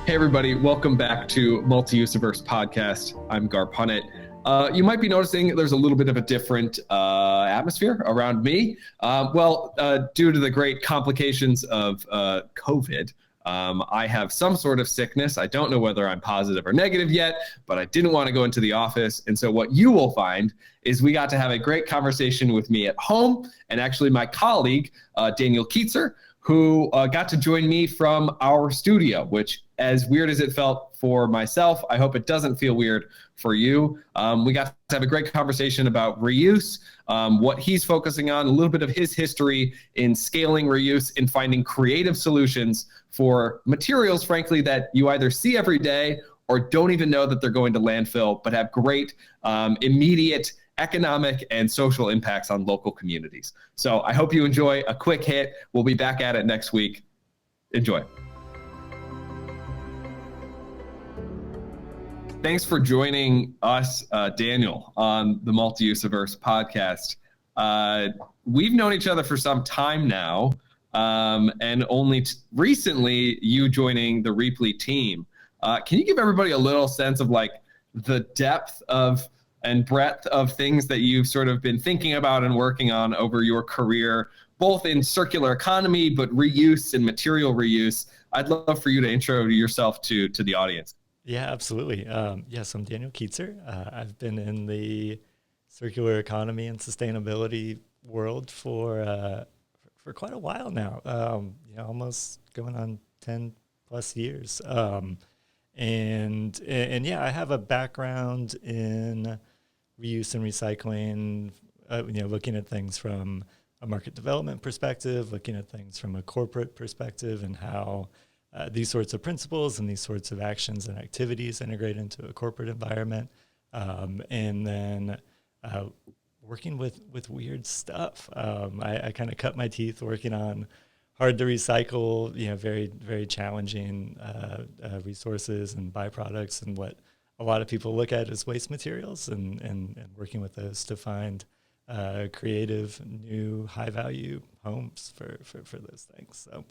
Hey, everybody. Welcome back to Multi-usiverse podcast. I'm Garr Punnett. You might be noticing there's a little bit of a different atmosphere around me. Due to the great complications of COVID, I have some sort of sickness. I don't know whether I'm positive or negative yet, but I didn't want to go into the office. And so what you will find is we got to have a great conversation with me at home, and actually my colleague, Daniel Kietzer, who got to join me from our studio, which, as weird as it felt for myself, I hope it doesn't feel weird for you. We got to have a great conversation about reuse, what he's focusing on, a little bit of his history in scaling reuse and finding creative solutions for materials, frankly, that you either see every day or don't even know that they're going to landfill, but have great immediate economic and social impacts on local communities. So I hope you enjoy a quick hit. We'll be back at it next week. Enjoy. Thanks for joining us, Daniel, on the Multi-usiverse podcast. We've known each other for some time now, and only recently you joining the Rheaply team. Can you give everybody a little sense of like the depth of and breadth of things that you've sort of been thinking about and working on over your career, both in circular economy, but reuse and material reuse? I'd love for you to intro yourself to the audience. Yeah, absolutely. Yes, I'm Daniel Kietzer. I've been in the circular economy and sustainability world for quite a while now. Almost going on 10 plus years. And yeah, I have a background in reuse and recycling. Looking at things from a market development perspective, looking at things from a corporate perspective, and how these sorts of principles and these sorts of actions and activities integrate into a corporate environment, and then working with weird stuff. I kind of cut my teeth working on hard to recycle, very, very challenging resources and byproducts, and what a lot of people look at as waste materials, and working with those to find creative, new, high-value homes for those things. So,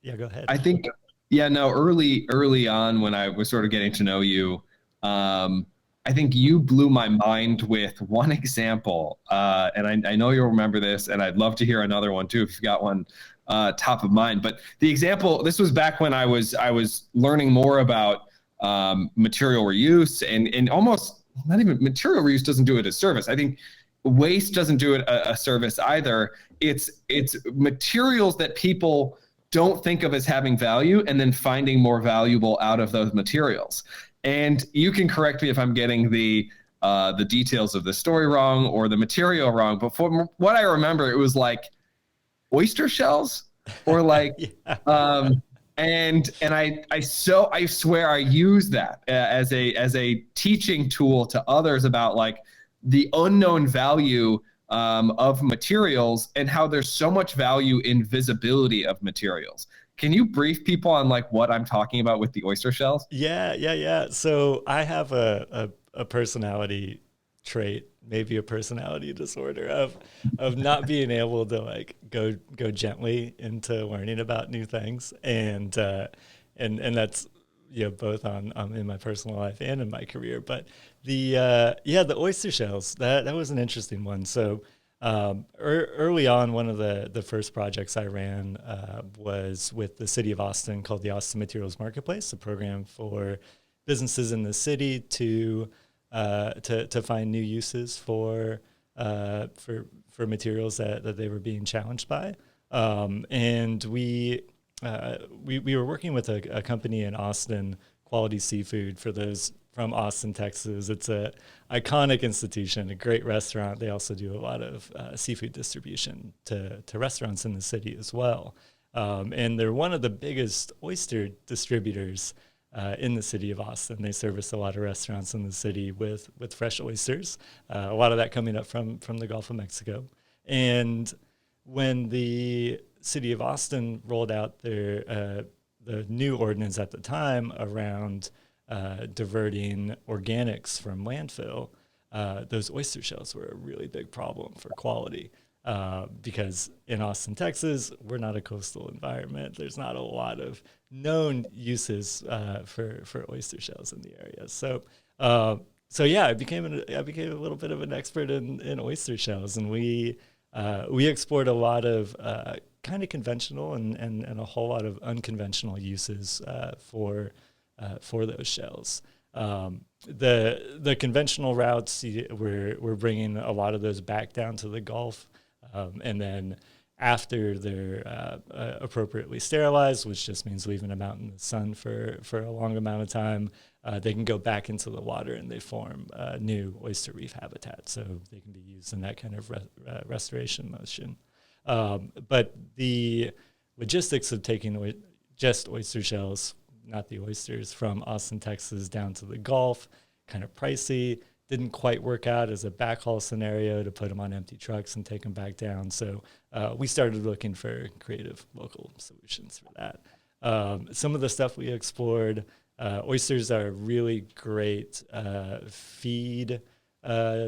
yeah, go ahead. I think, early on when I was sort of getting to know you, I think you blew my mind with one example, and I know you'll remember this, and I'd love to hear another one too if you've got one top of mind. But the example, this was back when I was learning more about material reuse, and almost not even material reuse doesn't do it a service. I think waste doesn't do it a service either. It's materials that people don't think of as having value, and then finding more valuable out of those materials. And you can correct me if I'm getting the details of the story wrong or the material wrong, but from what I remember, it was like oyster shells, or like, yeah. And I swear I use that as a teaching tool to others about like the unknown value of materials, and how there's so much value in visibility of materials. Can you brief people on like what I'm talking about with the oyster shells? Yeah. So I have a personality trait, maybe a personality disorder of not being able to like go gently into learning about new things, and that's both on in my personal life and in my career. But the oyster shells, that was an interesting one. So early on, one of the first projects I ran was with the city of Austin, called the Austin Materials Marketplace, a program for businesses in the city to find new uses for materials that they were being challenged by. And we were working with a company in Austin, Quality Seafood. For those from Austin, Texas, it's a iconic institution, a great restaurant. They also do a lot of seafood distribution to restaurants in the city as well. And they're one of the biggest oyster distributors in the city of Austin. They service a lot of restaurants in the city with fresh oysters, a lot of that coming up from the Gulf of Mexico. And when the city of Austin rolled out their the new ordinance at the time around diverting organics from landfill, those oyster shells were a really big problem for quality. because in Austin, Texas, we're not a coastal environment. There's not a lot of known uses for oyster shells in the area. So yeah, I became a little bit of an expert in oyster shells, and we explored a lot of kind of conventional and a whole lot of unconventional uses for those shells. The conventional routes, we're bringing a lot of those back down to the Gulf, and then after they're appropriately sterilized, which just means leaving them out in the sun for a long amount of time, they can go back into the water and they form new oyster reef habitat. So they can be used in that kind of restoration motion. But the logistics of taking just oyster shells, not the oysters, from Austin, Texas down to the Gulf, kind of pricey. Didn't quite work out as a backhaul scenario to put them on empty trucks and take them back down. So we started looking for creative local solutions for that. Some of the stuff we explored, oysters are a really great feed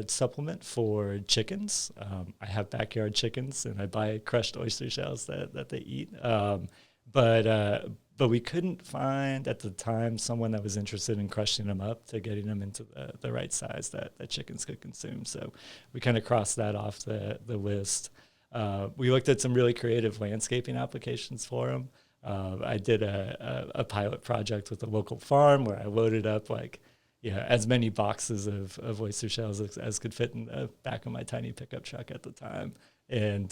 supplement for chickens. I have backyard chickens, and I buy crushed oyster shells that they eat. But we couldn't find at the time someone that was interested in crushing them up to getting them into the right size that chickens could consume. So we kind of crossed that off the list. We looked at some really creative landscaping applications for them. I did a pilot project with a local farm where I loaded up as many boxes of oyster shells as could fit in the back of my tiny pickup truck at the time. And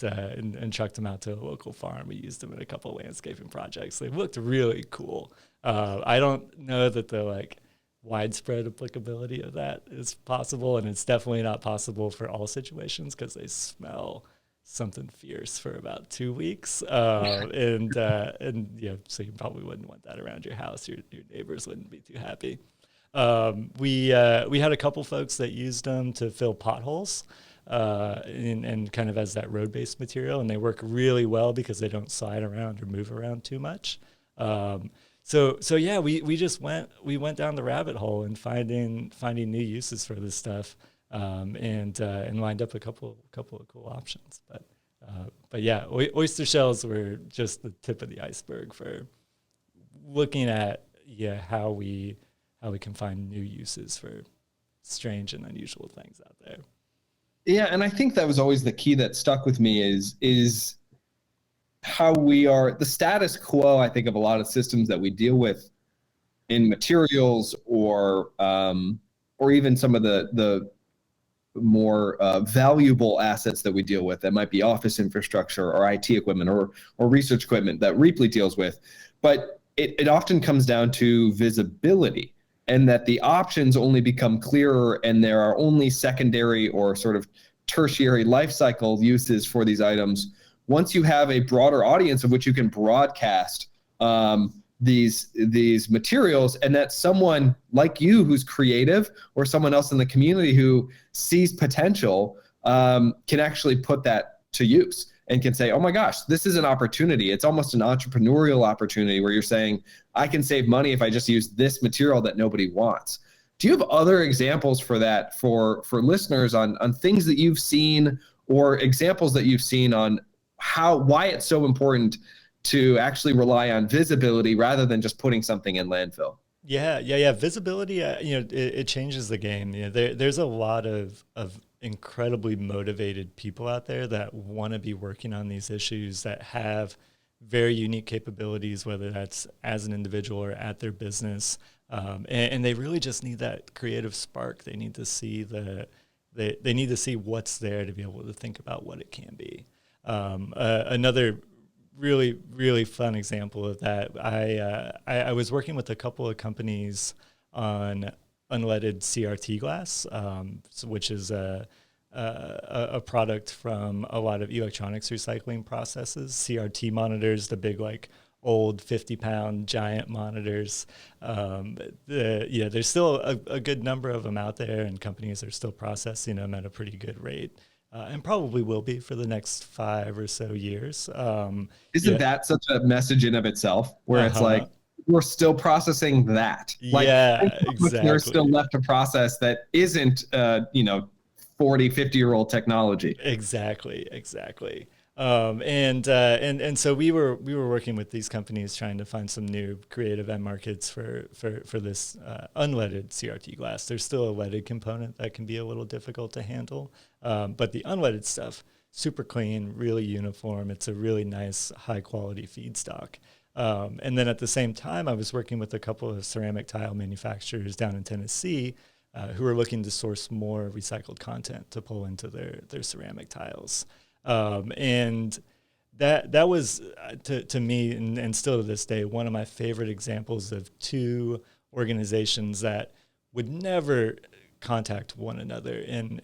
trucked them out to a local farm. We used them in a couple of landscaping projects. They looked really cool. I don't know that the widespread applicability of that is possible, and it's definitely not possible for all situations because they smell something fierce for about 2 weeks. So you probably wouldn't want that around your house. Your neighbors wouldn't be too happy. We had a couple folks that used them to fill potholes. And kind of as that road-based material, and they work really well because they don't slide around or move around too much. So yeah, we went down the rabbit hole and finding new uses for this stuff, and lined up a couple of cool options. But yeah, oyster shells were just the tip of the iceberg for looking at how we can find new uses for strange and unusual things out there. Yeah, and I think that was always the key that stuck with me is how we are the status quo, I think, of a lot of systems that we deal with in materials or even some of the more valuable assets that we deal with that might be office infrastructure or IT equipment or research equipment that Rheaply deals with. But it often comes down to visibility, and that the options only become clearer, and there are only secondary or sort of tertiary life cycle uses for these items once you have a broader audience of which you can broadcast these materials, and that someone like you who's creative or someone else in the community who sees potential can actually put that to use and can say, oh my gosh, this is an opportunity. It's almost an entrepreneurial opportunity where you're saying, I can save money if I just use this material that nobody wants. Do you have other examples for that for listeners on things that you've seen or examples that you've seen on why it's so important to actually rely on visibility rather than just putting something in landfill? Yeah. Visibility, it changes the game. There's a lot of incredibly motivated people out there that want to be working on these issues, that have very unique capabilities, whether that's as an individual or at their business. And they really just need that creative spark. They need to see they need to see what's there to be able to think about what it can be. Another really, really fun example of that, I was working with a couple of companies on unleaded CRT glass, which is a product from a lot of electronics recycling processes. CRT monitors, the big old 50-pound giant monitors. There's still a good number of them out there, and companies are still processing them at a pretty good rate. And probably will be for the next 5 or so years. Isn't that such a message in of itself, where it's like, we're still processing that? Yeah, exactly. There's still left to process that isn't, 40, 50-year-old technology. Exactly. And so we were working with these companies trying to find some new creative end markets for this unleaded CRT glass. There's still a leaded component that can be a little difficult to handle, but the unleaded stuff, super clean, really uniform. It's a really nice, high quality feedstock. And then at the same time, I was working with a couple of ceramic tile manufacturers down in Tennessee who are looking to source more recycled content to pull into their ceramic tiles. And that was to me, and still to this day, one of my favorite examples of two organizations that would never contact one another in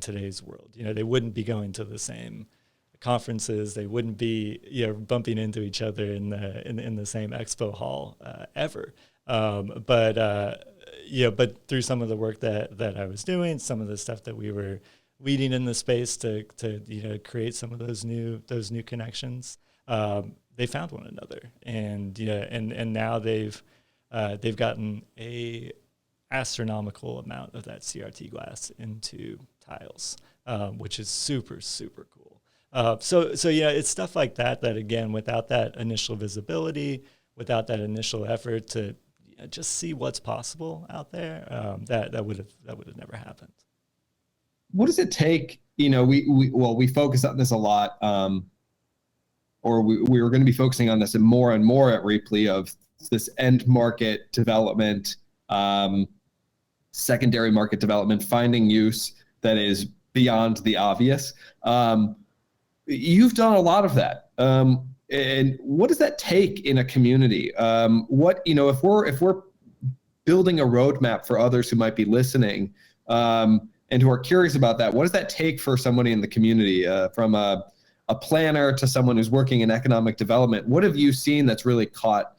today's world. They wouldn't be going to the same conferences. They wouldn't be bumping into each other in the same expo hall ever. But through some of the work that I was doing, some of the stuff that we were leading in the space to create some of those new connections, they found one another, and now they've gotten a astronomical amount of that CRT glass into tiles, which is super cool. So yeah, it's stuff like that again, without that initial visibility, without that initial effort to just see what's possible out there, that would have never happened. What does it take? We focus on this a lot, or we were going to be focusing on this more and more at Rheaply, of this end market development, secondary market development, finding use that is beyond the obvious. You've done a lot of that. And what does that take in a community? If we're building a roadmap for others who might be listening, and who are curious about that, what does that take for somebody in the community, from a planner to someone who's working in economic development? What have you seen that's really caught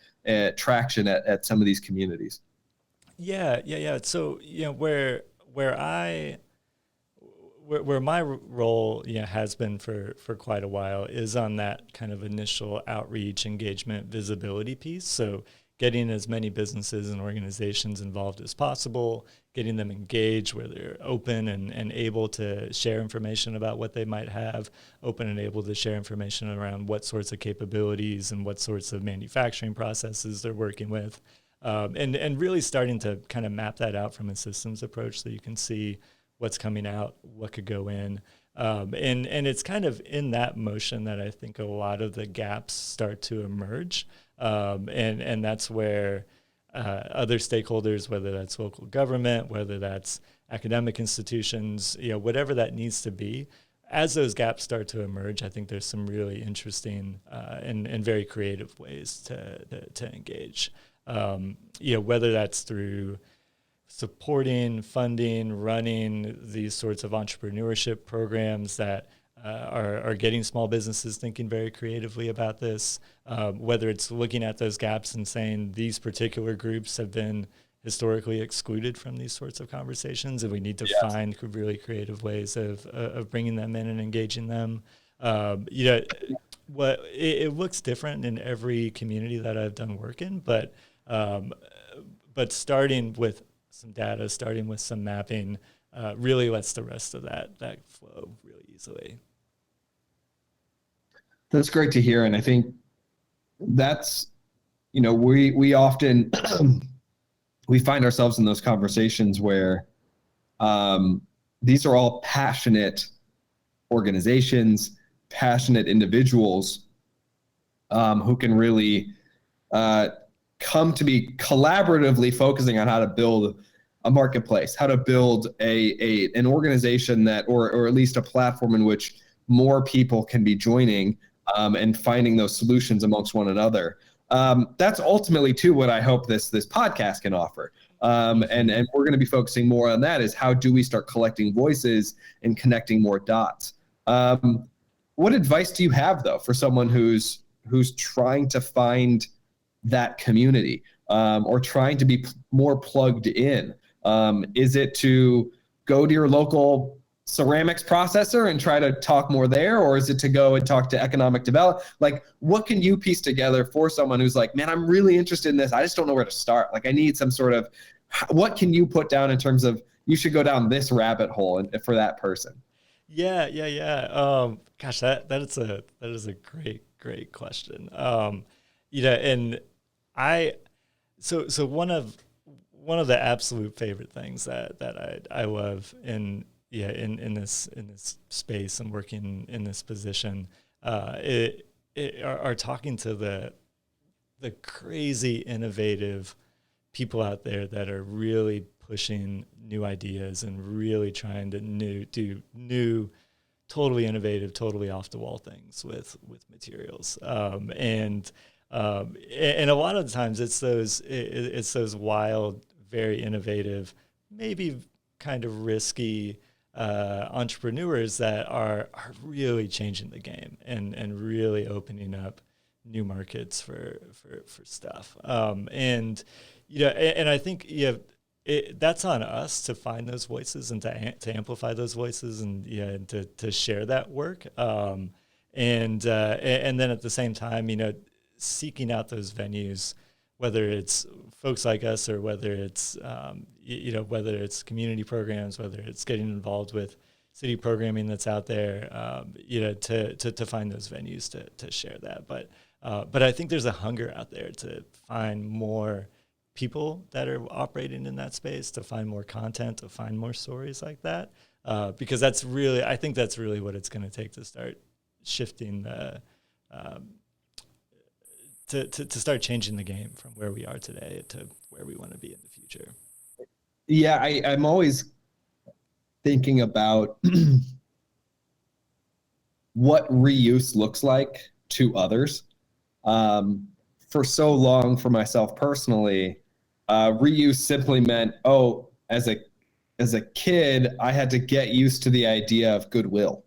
traction at some of these communities? Yeah. So where my role has been for quite a while is on that kind of initial outreach, engagement, visibility piece. So getting as many businesses and organizations involved as possible, getting them engaged where they're open and able to share information about what they might have, open and able to share information around what sorts of capabilities and what sorts of manufacturing processes they're working with, and really starting to kind of map that out from a systems approach so you can see what's coming out, what could go in. And it's kind of in that motion that I think a lot of the gaps start to emerge. And that's where other stakeholders, whether that's local government, whether that's academic institutions, whatever that needs to be, as those gaps start to emerge, I think there's some really interesting and very creative ways to engage. Whether that's through supporting, funding, running these sorts of entrepreneurship programs that are getting small businesses thinking very creatively about this, whether it's looking at those gaps and saying these particular groups have been historically excluded from these sorts of conversations, and we need to find really creative ways of bringing them in and engaging them. It looks different in every community that I've done work in, but starting with some data, starting with some mapping, really lets the rest of that flow really easily. That's great to hear. And I think that's, we often, we find ourselves in those conversations where these are all passionate organizations, passionate individuals who can really come to be collaboratively focusing on how to build a marketplace, how to build an organization that, or at least a platform in which more people can be joining and finding those solutions amongst one another. That's ultimately too what I hope this podcast can offer. And we're going to be focusing more on that, is how do we start collecting voices and connecting more dots? What advice do you have though for someone who's trying to find that community, or trying to be more plugged in? Is it to go to your local ceramics processor and try to talk more there? Or is it to go and talk to economic development? Like, what can you piece together for someone who's like, man, I'm really interested in this, I just don't know where to start. Like, I need some sort of, what can you put down in terms of you should go down this rabbit hole and for that person? Yeah. Gosh, that is a great question. And I so one of the absolute favorite things that I love in this space and working in this position, are talking to the crazy innovative people out there that are really pushing new ideas and really trying to do new, totally innovative, totally off the wall things with materials. And a lot of the times it's those wild, very innovative, maybe kind of risky entrepreneurs that are really changing the game and really opening up new markets for stuff. And I think that's on us to find those voices and to amplify those voices and to share that work. And then at the same time, seeking out those venues, whether it's folks like us or whether it's whether it's community programs, whether it's getting involved with city programming that's out there, to find those venues to share that. But I think there's a hunger out there to find more people that are operating in that space, to find more content, to find more stories like that, because I think that's really what it's going to take to start shifting the to start changing the game from where we are today to where we want to be in the future. Yeah, I'm always thinking about what reuse looks like to others. For so long, for myself personally, reuse simply meant, as a kid, I had to get used to the idea of goodwill.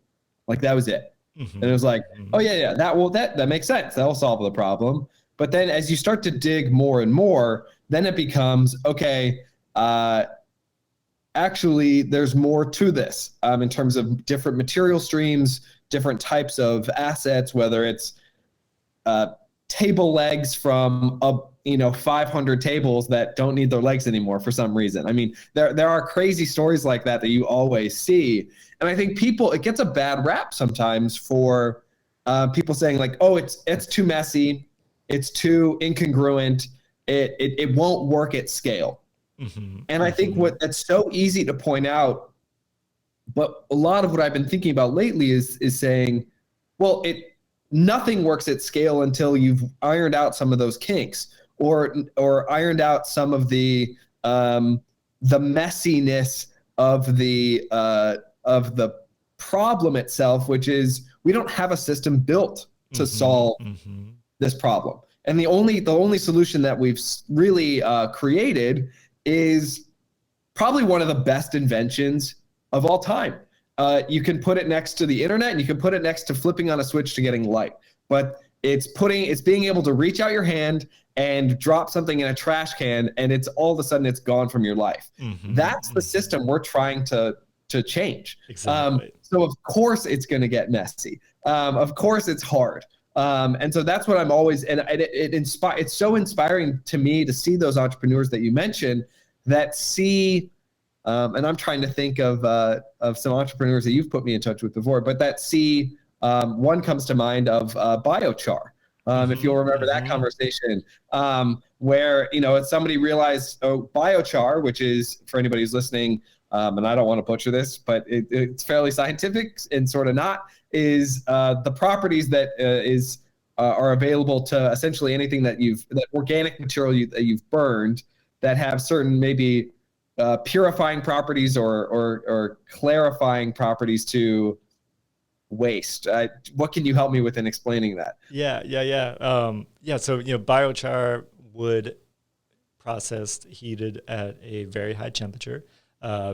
Like that was it. Mm-hmm. And it was like, Mm-hmm. oh yeah, that makes sense. That'll solve the problem. But then as you start to dig more and more, then it becomes, okay, actually there's more to this, in terms of different material streams, different types of assets, whether it's table legs from 500 tables that don't need their legs anymore for some reason. I mean, there are crazy stories like that you always see. And I think it gets a bad rap sometimes for people saying like, oh, it's too messy, it's too incongruent, it won't work at scale. Mm-hmm. And I think that's so easy to point out, but a lot of what I've been thinking about lately is saying, well, nothing works at scale until you've ironed out some of those kinks or ironed out some of the messiness of the problem itself, which is we don't have a system built to solve this problem. And the only solution that we've really created is probably one of the best inventions of all time. You can put it next to the internet and you can put it next to flipping on a switch to getting light. But it's being able to reach out your hand and drop something in a trash can, and it's all of a sudden it's gone from your life. That's the system we're trying to change. Exactly. So of course it's going to get messy. Of course it's hard. And so that's what I'm always, and it's so inspiring to me to see those entrepreneurs that you mentioned that see, and I'm trying to think of some entrepreneurs that you've put me in touch with before, but that see, one comes to mind of biochar. If you'll remember that conversation, where somebody realized biochar, which is, for anybody who's listening, and I don't want to butcher this, but it's fairly scientific and sort of not, is the properties that are available to essentially anything that organic material that you've burned that have certain maybe purifying properties or clarifying properties to waste. What can you help me with in explaining that? Yeah. So biochar wood processed, heated at a very high temperature,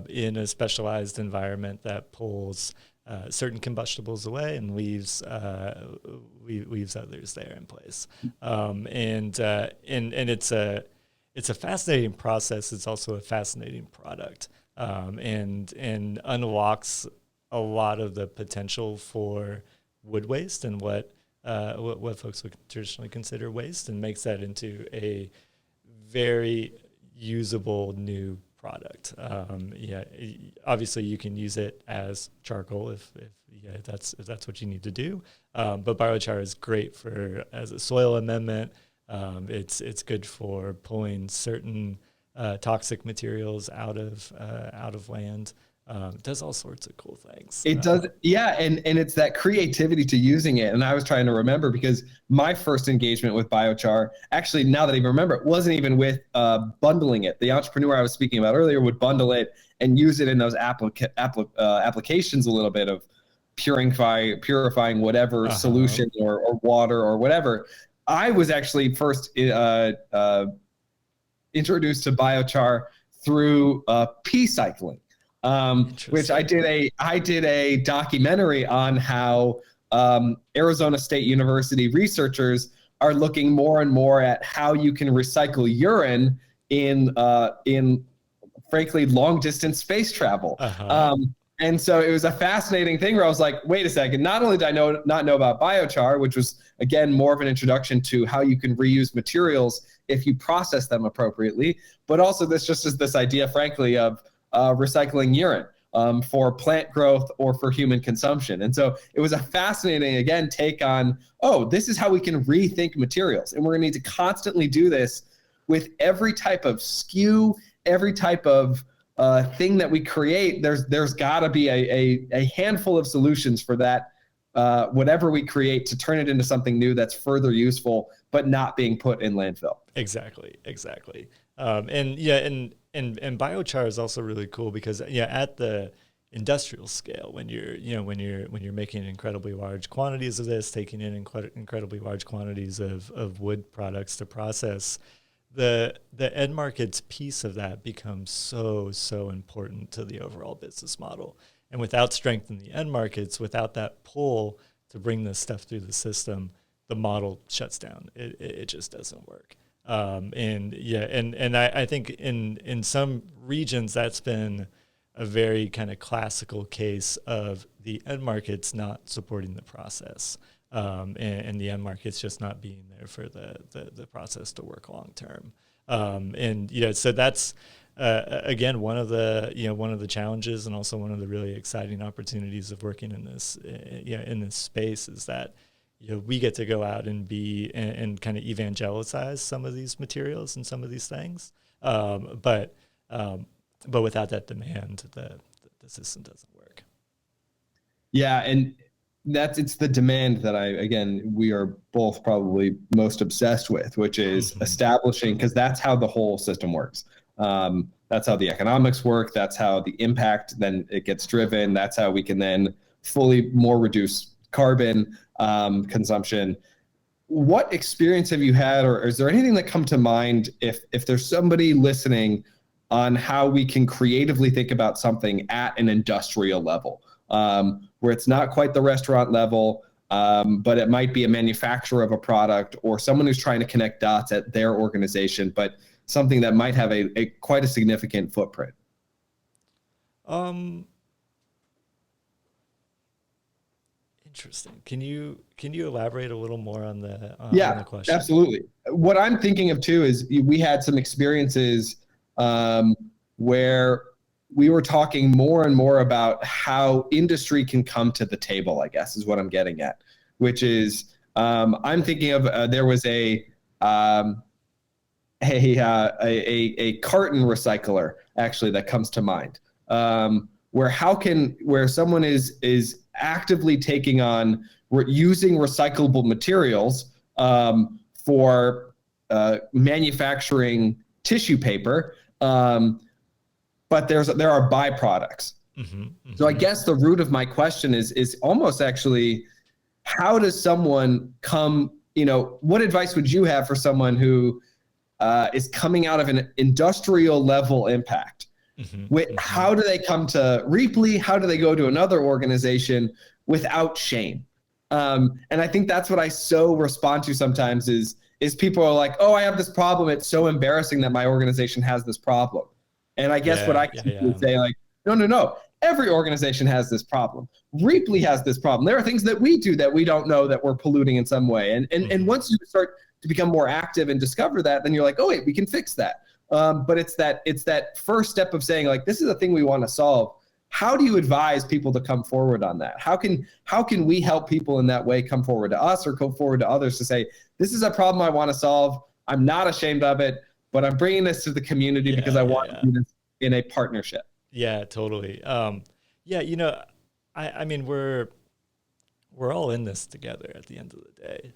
in a specialized environment that pulls certain combustibles away and leaves others there in place. And it's a fascinating process. It's also a fascinating product, and unlocks a lot of the potential for wood waste and what folks would traditionally consider waste, and makes that into a very usable new product. Obviously you can use it as charcoal if that's what you need to do. But biochar is great for as a soil amendment. It's good for pulling certain toxic materials out of land. It does all sorts of cool things. It does, yeah, and it's that creativity to using it. And I was trying to remember because my first engagement with biochar, actually, now that I even remember, it wasn't even with bundling it. The entrepreneur I was speaking about earlier would bundle it and use it in those applications a little bit of purifying whatever solution or water or whatever. I was actually first introduced to biochar through pea cycling. Which I did a documentary on how Arizona State University researchers are looking more and more at how you can recycle urine in frankly long distance space travel. And so it was a fascinating thing where I was like, wait a second, not only did I not know about biochar, which was again more of an introduction to how you can reuse materials if you process them appropriately, but also this just is this idea, frankly, of recycling urine for plant growth or for human consumption. And so it was a fascinating, again, take on, this is how we can rethink materials. And we're going to need to constantly do this with every type of SKU, every type of thing that we create. There's got to be a handful of solutions for that, whatever we create, to turn it into something new that's further useful, but not being put in landfill. Exactly. And biochar is also really cool because at the industrial scale, when you're making incredibly large quantities of this, taking in incredibly large quantities of wood products to process, the end markets piece of that becomes so important to the overall business model. And without strength in the end markets, without that pull to bring this stuff through the system, the model shuts down. It just doesn't work. And I think in some regions that's been a very kind of classical case of the end markets not supporting the process, and the end markets just not being there for the process to work long term. So that's again one of the challenges, and also one of the really exciting opportunities of working in this space is that we get to go out and and kind of evangelize some of these materials and some of these things, but without that demand, the system doesn't work. Yeah, and it's the demand that we are both probably most obsessed with, which is establishing, because that's how the whole system works. That's how the economics work. That's how the impact then it gets driven. That's how we can then fully more reduce carbon consumption. What experience have you had, or is there anything that come to mind if there's somebody listening on how we can creatively think about something at an industrial level, where it's not quite the restaurant level, but it might be a manufacturer of a product or someone who's trying to connect dots at their organization, but something that might have a quite a significant footprint? Interesting. Can you elaborate a little more on the question? Absolutely. What I'm thinking of too is we had some experiences where we were talking more and more about how industry can come to the table, I guess is what I'm getting at, which is I'm thinking of there was a carton recycler actually that comes to mind, where someone is actively taking on using recyclable materials for manufacturing tissue paper, but there are byproducts. So I guess the root of my question is almost actually, how does someone come, what advice would you have for someone who is coming out of an industrial level impact? How do they come to Rheaply? How do they go to another organization without shame? And I think that's what I so respond to sometimes is people are like, I have this problem. It's so embarrassing that my organization has this problem. And I guess what I would say, like, no. Every organization has this problem. Rheaply has this problem. There are things that we do that we don't know that we're polluting in some way. And once you start to become more active and discover that, then you're like, wait, we can fix that. But it's that first step of saying, like, this is a thing we want to solve. How do you advise people to come forward on that? How can we help people in that way come forward to us or come forward to others to say, this is a problem I want to solve. I'm not ashamed of it, but I'm bringing this to the community because I want to do this in a partnership. Yeah, totally. Yeah, I mean, we're all in this together at the end of the day.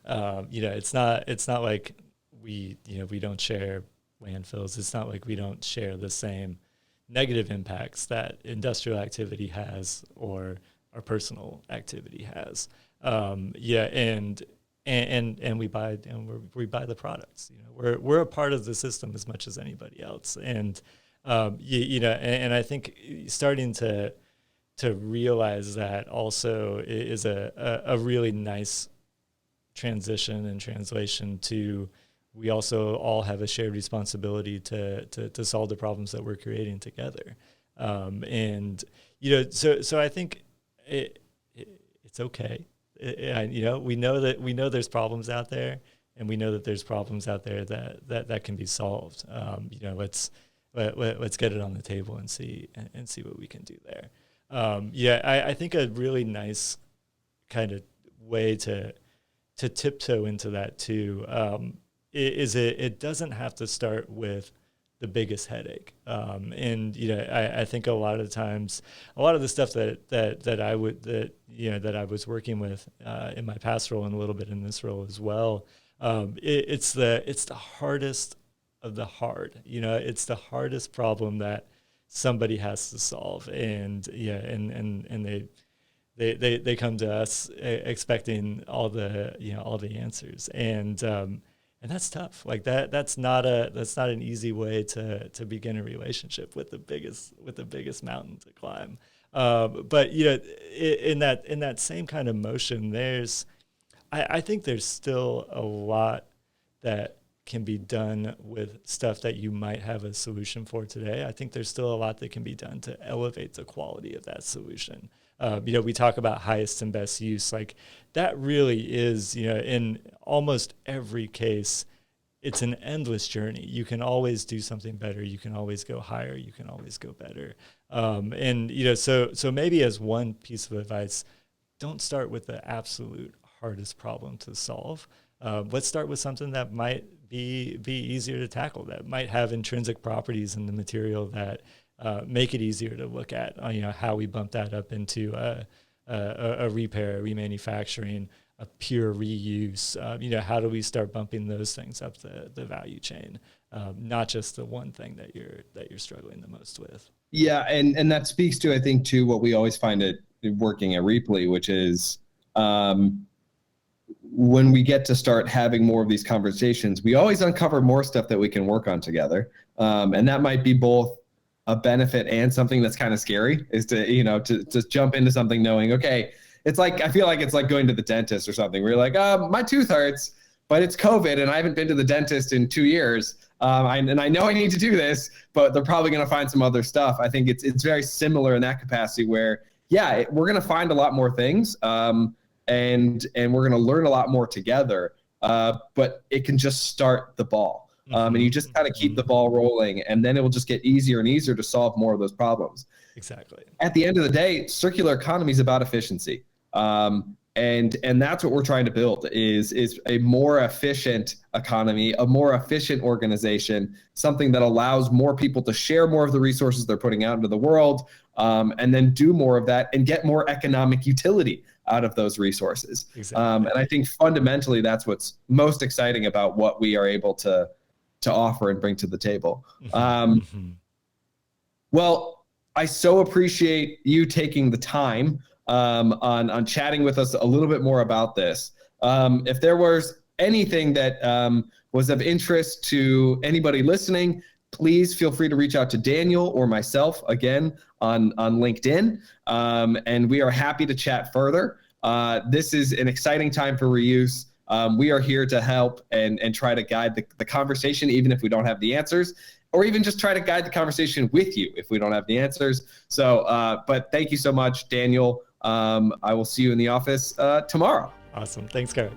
It's not like we don't share landfills. It's not like we don't share the same negative impacts that industrial activity has or our personal activity has. And we buy the products. We're a part of the system as much as anybody else. And and I think starting to realize that also is a really nice transition and translation to, we also all have a shared responsibility to solve the problems that we're creating together. So I think it's okay. We know there's problems out there, and we know that there's problems out there that can be solved. Let's get it on the table and see what we can do there. I think a really nice kind of way to tiptoe into that too is it doesn't have to start with the biggest headache. I think a lot of times, a lot of the stuff that I was working with in my past role and a little bit in this role as well, it's the hardest of the hard. It's the hardest problem that somebody has to solve, and they come to us expecting all the answers, and that's tough. Like that's not an easy way to begin a relationship with the biggest mountain to climb. But in that same kind of motion, I think there's still a lot that can be done with stuff that you might have a solution for today. I think there's still a lot that can be done to elevate the quality of that solution. We talk about highest and best use. Like that really is, in almost every case, it's an endless journey. You can always do something better. You can always go higher. You can always go better. So maybe as one piece of advice, don't start with the absolute hardest problem to solve. Let's start with something that might be easier to tackle, that might have intrinsic properties in the material that make it easier to look at, how we bump that up into a repair, remanufacturing, a pure reuse. How do we start bumping those things up the value chain, not just the one thing that you're struggling the most with. Yeah, and that speaks to, I think, to what we always find it working at Rheaply, which is when we get to start having more of these conversations, we always uncover more stuff that we can work on together. And that might be both a benefit and something that's kind of scary, is to jump into something knowing, okay, it's like, I feel like it's like going to the dentist or something where you're like, my tooth hurts, but it's COVID and I haven't been to the dentist in 2 years. And I know I need to do this, but they're probably going to find some other stuff. I think it's very similar in that capacity where, we're going to find a lot more things. And we're going to learn a lot more together, but it can just start the ball. And you just kind of keep the ball rolling, and then it will just get easier and easier to solve more of those problems. Exactly. At the end of the day, circular economy is about efficiency. And that's what we're trying to build is a more efficient economy, a more efficient organization, something that allows more people to share more of the resources they're putting out into the world, and then do more of that and get more economic utility out of those resources. Exactly. And I think fundamentally that's what's most exciting about what we are able to offer and bring to the table. Well, I so appreciate you taking the time on chatting with us a little bit more about this. If there was anything that was of interest to anybody listening, please feel free to reach out to Daniel or myself again on LinkedIn. And we are happy to chat further. This is an exciting time for reuse. We are here to help and try to guide the conversation, even if we don't have the answers, or even just try to guide the conversation with you if we don't have the answers. So, but thank you so much, Daniel. I will see you in the office tomorrow. Awesome. Thanks, Garr.